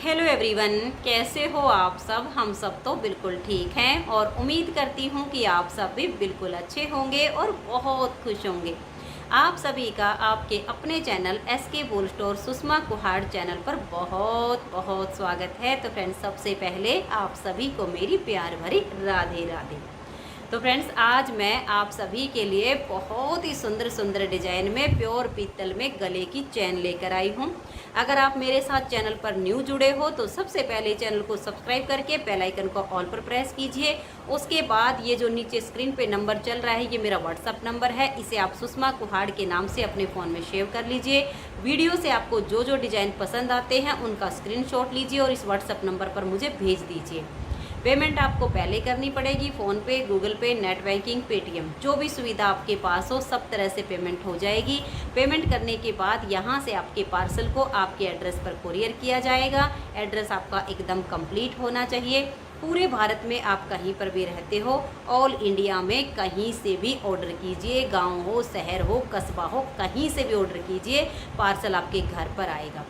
Hello everyone, कैसे हो आप सब। हम सब तो बिल्कुल ठीक हैं और उम्मीद करती हूँ कि आप सब भी बिल्कुल अच्छे होंगे और बहुत खुश होंगे। आप सभी का आपके अपने channel SK bull store Sushma Kuhad channel पर बहुत बहुत स्वागत है। तो फ्रेंड्स, सबसे पहले आप सभी को मेरी प्यार भरी राधे राधे। तो फ्रेंड्स, आज मैं आप सभी के लिए बहुत ही सुंदर सुंदर डिजाइन में प्योर पीतल में गले की चैन लेकर आई हूँ। अगर आप मेरे साथ चैनल पर न्यू जुड़े हो तो सबसे पहले चैनल को सब्सक्राइब करके बेल आइकन को ऑल पर प्रेस कीजिए। उसके बाद ये जो नीचे स्क्रीन पे नंबर चल रहा है, ये मेरा व्हाट्सअप नंबर है। इसे आप सुषमा कुहाड़ के नाम से अपने फ़ोन में सेव कर लीजिए। वीडियो से आपको जो जो डिज़ाइन पसंद आते हैं उनका स्क्रीनशॉट लीजिए और इस व्हाट्सअप नंबर पर मुझे भेज दीजिए। पेमेंट आपको पहले करनी पड़ेगी, फ़ोन पे, गूगल पे, नेट बैंकिंग, पेटीएम, जो भी सुविधा आपके पास हो सब तरह से पेमेंट हो जाएगी। पेमेंट करने के बाद यहाँ से आपके पार्सल को आपके एड्रेस पर कुरियर किया जाएगा। एड्रेस आपका एकदम कंप्लीट होना चाहिए। पूरे भारत में आप कहीं पर भी रहते हो, ऑल इंडिया में कहीं से भी ऑर्डर कीजिए। गांव हो, शहर हो, कस्बा हो, कहीं से भी ऑर्डर कीजिए, पार्सल आपके घर पर आएगा।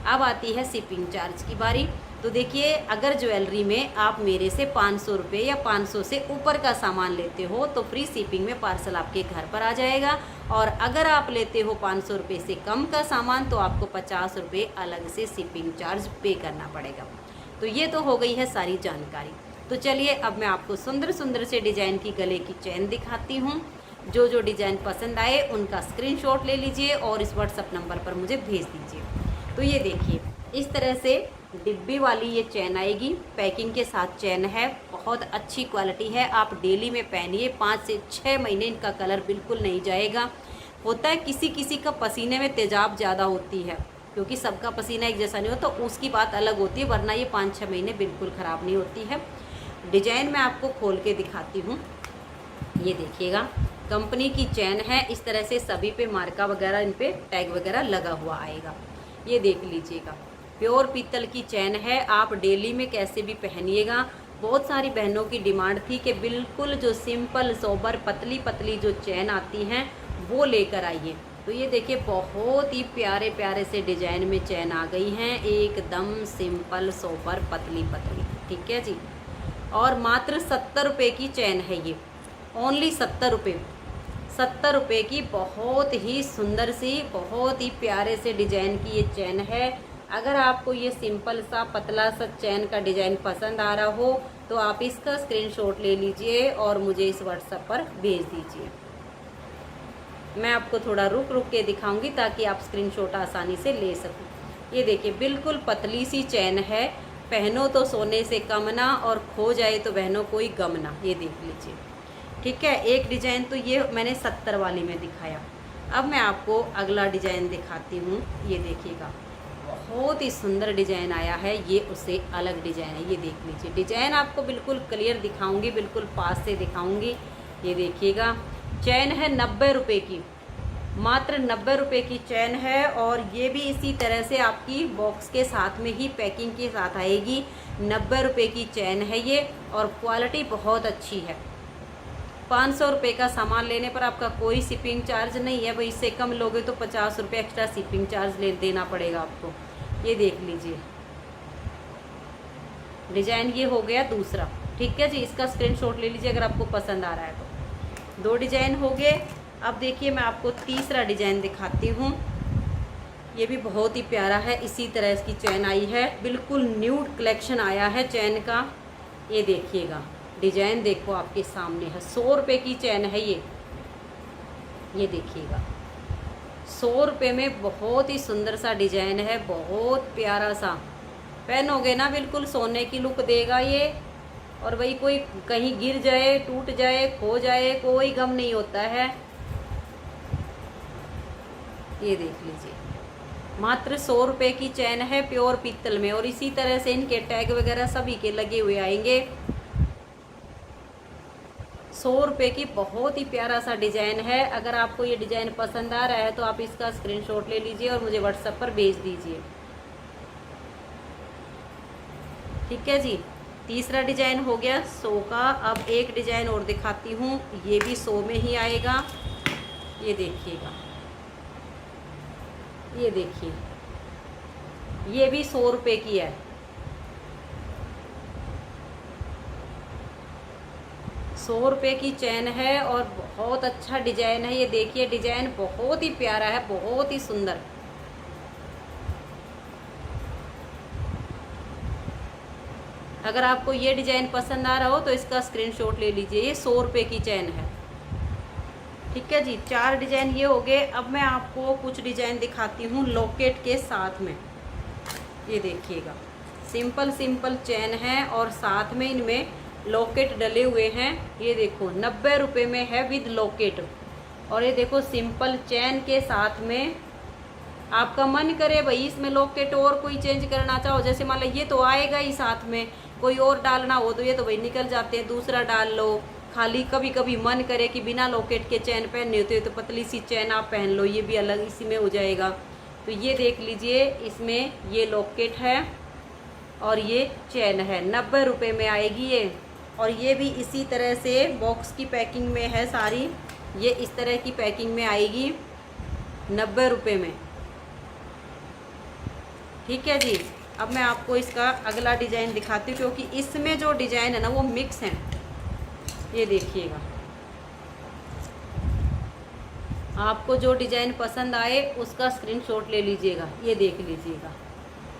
अब आती है शिपिंग चार्ज की बारी। तो देखिए, अगर ज्वेलरी में आप मेरे से 500 रुपये या 500 से ऊपर का सामान लेते हो तो फ्री शिपिंग में पार्सल आपके घर पर आ जाएगा। और अगर आप लेते हो 500 रुपये से कम का सामान तो आपको 50 रुपये अलग से शिपिंग चार्ज पे करना पड़ेगा। तो ये तो हो गई है सारी जानकारी। तो चलिए, अब मैं आपको सुंदर सुंदर से डिज़ाइन की गले की चैन दिखाती हूँ। जो जो डिज़ाइन पसंद आए उनका स्क्रीनशॉट ले लीजिए और इस व्हाट्सअप नंबर पर मुझे भेज दीजिए। तो ये देखिए, इस तरह से डिब्बी वाली ये चैन आएगी। पैकिंग के साथ चैन है, बहुत अच्छी क्वालिटी है। आप डेली में पहनिए, 5 से 6 महीने इनका कलर बिल्कुल नहीं जाएगा। होता है किसी किसी का पसीने में तेजाब ज़्यादा होती है, क्योंकि सबका पसीना एक जैसा नहीं होता, तो उसकी बात अलग होती है, वरना ये 5-6 महीने बिल्कुल ख़राब नहीं होती है। डिजाइन मैं आपको खोल के दिखाती हूँ। ये देखिएगा, कंपनी की चैन है। इस तरह से सभी पे मार्का वगैरह, इन पे टैग वगैरह लगा हुआ आएगा। ये देख लीजिएगा, प्योर पीतल की चैन है। आप डेली में कैसे भी पहनिएगा। बहुत सारी बहनों की डिमांड थी कि बिल्कुल जो सिंपल सोबर पतली पतली जो चैन आती हैं वो लेकर आइए। तो ये देखिए, बहुत ही प्यारे प्यारे से डिजाइन में चैन आ गई हैं, एकदम सिंपल सोबर पतली पतली। ठीक है जी। और मात्र 70 रुपये की चैन है ये, ओनली 70 रुपये। 70 रुपये की बहुत ही सुंदर सी, बहुत ही प्यारे से डिजाइन की ये चैन है। अगर आपको ये सिंपल सा पतला सा चैन का डिज़ाइन पसंद आ रहा हो तो आप इसका स्क्रीनशॉट ले लीजिए और मुझे इस व्हाट्सएप पर भेज दीजिए। मैं आपको थोड़ा रुक रुक के दिखाऊंगी ताकि आप स्क्रीनशॉट आसानी से ले सकें। ये देखिए, बिल्कुल पतली सी चैन है। पहनो तो सोने से कम ना, और खो जाए तो बहनों कोई गम ना। ये देख लीजिए। ठीक है, एक डिज़ाइन तो ये मैंने 70 वाली में दिखाया। अब मैं आपको अगला डिज़ाइन दिखाती हूँ। ये देखिएगा, बहुत ही सुंदर डिज़ाइन आया है। ये उससे अलग डिज़ाइन है। ये देख लीजिए, डिज़ाइन आपको बिल्कुल क्लियर दिखाऊंगी, बिल्कुल पास से दिखाऊंगी। ये देखिएगा, चैन है 90 रुपये की, मात्र 90 रुपये की चैन है। और ये भी इसी तरह से आपकी बॉक्स के साथ में ही पैकिंग के साथ आएगी। 90 रुपये की चैन है ये, और क्वालिटी बहुत अच्छी है। 500 रुपये का सामान लेने पर आपका कोई शिपिंग चार्ज नहीं है। भाई, इससे कम लोगे तो 50 रुपये एक्स्ट्रा शिपिंग चार्ज देना पड़ेगा आपको। ये देख लीजिए, डिज़ाइन ये हो गया दूसरा। ठीक है जी, इसका स्क्रीनशॉट ले लीजिए अगर आपको पसंद आ रहा है तो। 2 डिज़ाइन हो गए। अब देखिए, मैं आपको तीसरा डिज़ाइन दिखाती हूँ। ये भी बहुत ही प्यारा है। इसी तरह इसकी चैन आई है, बिल्कुल न्यूड कलेक्शन आया है चैन का। ये देखिएगा, डिज़ाइन देखो आपके सामने है। 100 रुपये की चैन है ये देखिएगा, 100 रुपये में बहुत ही सुंदर सा डिज़ाइन है, बहुत प्यारा सा। पहनोगे ना बिल्कुल सोने की लुक देगा ये। और वही, कोई कहीं गिर जाए, टूट जाए, खो जाए, कोई गम नहीं होता है। ये देख लीजिए, मात्र 100 रुपये की चैन है, प्योर पीतल में। और इसी तरह से इनके टैग वगैरह सभी के लगे हुए आएंगे। 100 रुपये की बहुत ही प्यारा सा डिज़ाइन है। अगर आपको ये डिज़ाइन पसंद आ रहा है तो आप इसका स्क्रीनशॉट ले लीजिए और मुझे व्हाट्सएप पर भेज दीजिए। ठीक है जी, तीसरा डिज़ाइन हो गया 100 का। अब एक डिज़ाइन और दिखाती हूँ, ये भी 100 में ही आएगा। ये देखिएगा, ये देखिए, ये भी 100 रुपये की है। 100 रुपये की चैन है और बहुत अच्छा डिजाइन है। ये देखिए डिजाइन बहुत ही प्यारा है, बहुत ही सुंदर। अगर आपको ये डिजाइन पसंद आ रहा हो तो इसका स्क्रीनशॉट ले लीजिए। ये 100 रुपये की चैन है। ठीक है जी, 4 डिजाइन ये हो गए। अब मैं आपको कुछ डिजाइन दिखाती हूँ लॉकेट के साथ में। ये देखिएगा सिंपल सिंपल चैन है और साथ में इनमें लॉकेट डले हुए हैं। ये देखो 90 रुपये में है विद लॉकेट। और ये देखो सिंपल चैन के साथ में आपका मन करे भाई इसमें लॉकेट और कोई चेंज करना चाहो, जैसे मान लो ये तो आएगा ही साथ में, कोई और डालना हो तो ये तो भाई निकल जाते हैं, दूसरा डाल लो। खाली कभी कभी मन करे कि बिना लॉकेट के चैन पहननी होती है तो पतली सी चैन आप पहन लो, ये भी अलग इसी में हो जाएगा। तो ये देख लीजिए इसमें ये लॉकेट है और ये चैन है, 90 रुपये में आएगी ये। और ये भी इसी तरह से बॉक्स की पैकिंग में है सारी, ये इस तरह की पैकिंग में आएगी 90 रुपये में। ठीक है जी, अब मैं आपको इसका अगला डिज़ाइन दिखाती हूँ क्योंकि इसमें जो डिज़ाइन है ना वो मिक्स हैं। ये देखिएगा आपको जो डिज़ाइन पसंद आए उसका स्क्रीनशॉट ले लीजिएगा। ये देख लीजिएगा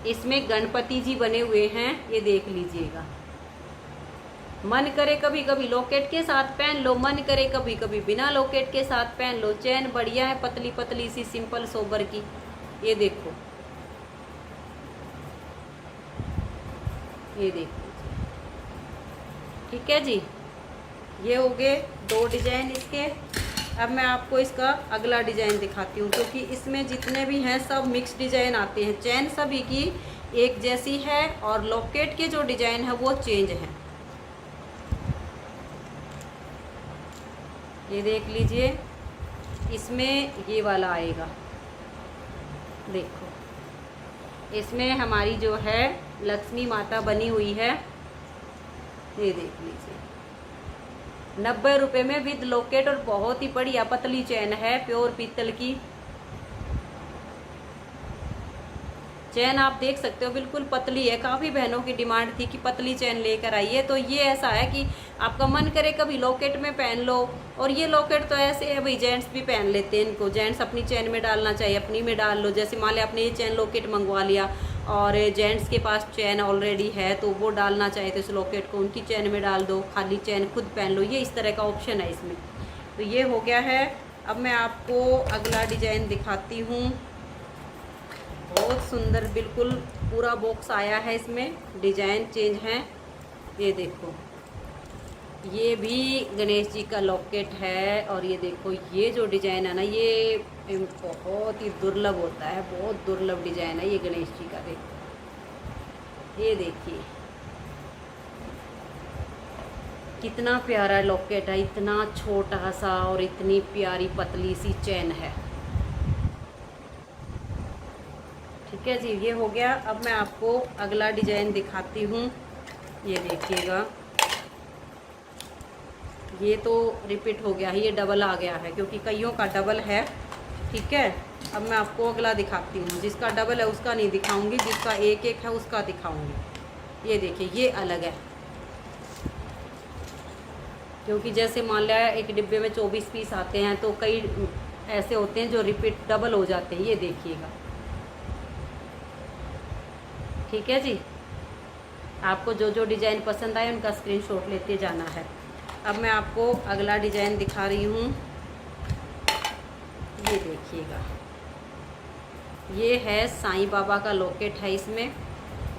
इसमें गणपति जी बने हुए हैं, ये देख लीजिएगा। मन करे कभी कभी लॉकेट के साथ पहन लो, मन करे कभी कभी बिना लॉकेट के साथ पहन लो। चैन बढ़िया है, पतली पतली सी सिंपल सोबर की। ये देखो, ये देख लीजिए। ठीक है जी, ये हो गए 2 डिजाइन इसके। अब मैं आपको इसका अगला डिजाइन दिखाती हूँ क्योंकि इसमें जितने भी हैं सब मिक्स डिजाइन आते हैं। चैन सभी की एक जैसी है और लॉकेट के जो डिजाइन है वो चेंज है। ये देख लीजिए इसमें ये वाला आएगा, देखो इसमें हमारी जो है लक्ष्मी माता बनी हुई है। ये देख लीजिए 90 रुपये में विद लॉकेट और बहुत ही बढ़िया पतली चैन है, प्योर पीतल की चैन। आप देख सकते हो बिल्कुल पतली है। काफ़ी बहनों की डिमांड थी कि पतली चैन लेकर आइए, तो ये ऐसा है कि आपका मन करे कभी लॉकेट में पहन लो। और ये लॉकेट तो ऐसे है भाई जेंट्स भी पहन लेते हैं इनको, जेंट्स अपनी चैन में डालना चाहिए अपनी में डाल लो। जैसे मान लिया आपने ये चैन लॉकेट मंगवा लिया और जेंट्स के पास चैन ऑलरेडी है तो वो डालना चाहिए तो इस लॉकेट को उनकी चैन में डाल दो, खाली चैन खुद पहन लो। ये इस तरह का ऑप्शन है इसमें। तो ये हो गया है। अब मैं आपको अगला डिजाइन दिखाती हूँ। बहुत सुंदर बिल्कुल पूरा बॉक्स आया है, इसमें डिजाइन चेंज हैं। ये देखो ये भी गणेश जी का लॉकेट है और ये देखो ये जो डिजाइन है ना ये बहुत ही दुर्लभ होता है, बहुत दुर्लभ डिजाइन है ये गणेश जी का। देखो ये देखिए कितना प्यारा लॉकेट है, इतना छोटा सा और इतनी प्यारी पतली सी चैन है। ठीक है जी, ये हो गया। अब मैं आपको अगला डिजाइन दिखाती हूँ। ये देखिएगा ये तो रिपीट हो गया है, ये डबल आ गया है क्योंकि कईयों का डबल है। ठीक है, अब मैं आपको अगला दिखाती हूँ। जिसका डबल है उसका नहीं दिखाऊंगी, जिसका एक एक है उसका दिखाऊंगी। ये देखिए ये अलग है क्योंकि जैसे मान लिया एक डिब्बे में 24 पीस आते हैं तो कई ऐसे होते हैं जो रिपीट डबल हो जाते हैं। ये देखिएगा। ठीक है जी, आपको जो जो डिज़ाइन पसंद आए उनका स्क्रीनशॉट लेते जाना है। अब मैं आपको अगला डिज़ाइन दिखा रही हूँ। ये देखिएगा ये है साईं बाबा का लॉकेट है। इसमें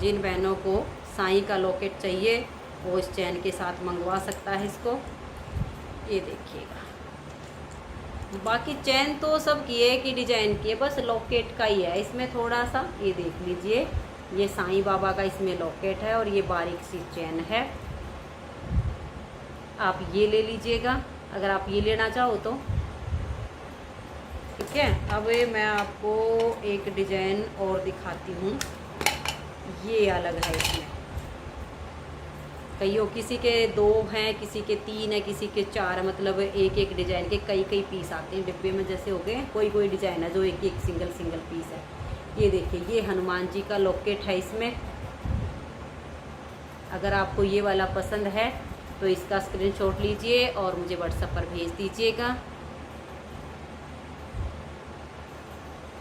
जिन बहनों को साईं का लॉकेट चाहिए वो इस चैन के साथ मंगवा सकता है इसको। ये देखिएगा बाकी चैन तो सब की एक ही डिज़ाइन की है, बस लॉकेट का ही है इसमें थोड़ा सा। ये देख लीजिए ये साईं बाबा का इसमें लॉकेट है और ये बारीक सी चैन है। आप ये ले लीजिएगा अगर आप ये लेना चाहो तो। ठीक है, अब मैं आपको एक डिज़ाइन और दिखाती हूँ। ये अलग है, इसमें कईयों किसी के 2 हैं, किसी के 3 है, किसी के 4 है, मतलब एक एक डिज़ाइन के कई कई पीस आते हैं डिब्बे में। जैसे हो गए कोई कोई डिज़ाइन है जो एक एक सिंगल सिंगल पीस है। ये देखिए ये हनुमान जी का लॉकेट है इसमें। अगर आपको ये वाला पसंद है तो इसका स्क्रीनशॉट लीजिए और मुझे व्हाट्सएप पर भेज दीजिएगा।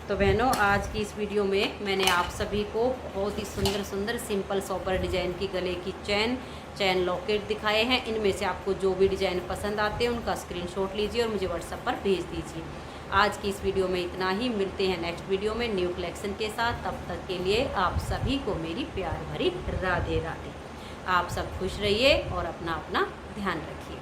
तो बहनों, आज की इस वीडियो में मैंने आप सभी को बहुत ही सुंदर सुंदर सिंपल सोबर डिज़ाइन की गले की चैन लॉकेट दिखाए हैं। इनमें से आपको जो भी डिज़ाइन पसंद आते हैं उनका स्क्रीनशॉट लीजिए और मुझे व्हाट्सएप पर भेज दीजिए। आज की इस वीडियो में इतना ही। मिलते हैं नेक्स्ट वीडियो में न्यू कलेक्शन के साथ। तब तक के लिए आप सभी को मेरी प्यार भरी राधे राधे। आप सब खुश रहिए और अपना अपना ध्यान रखिए।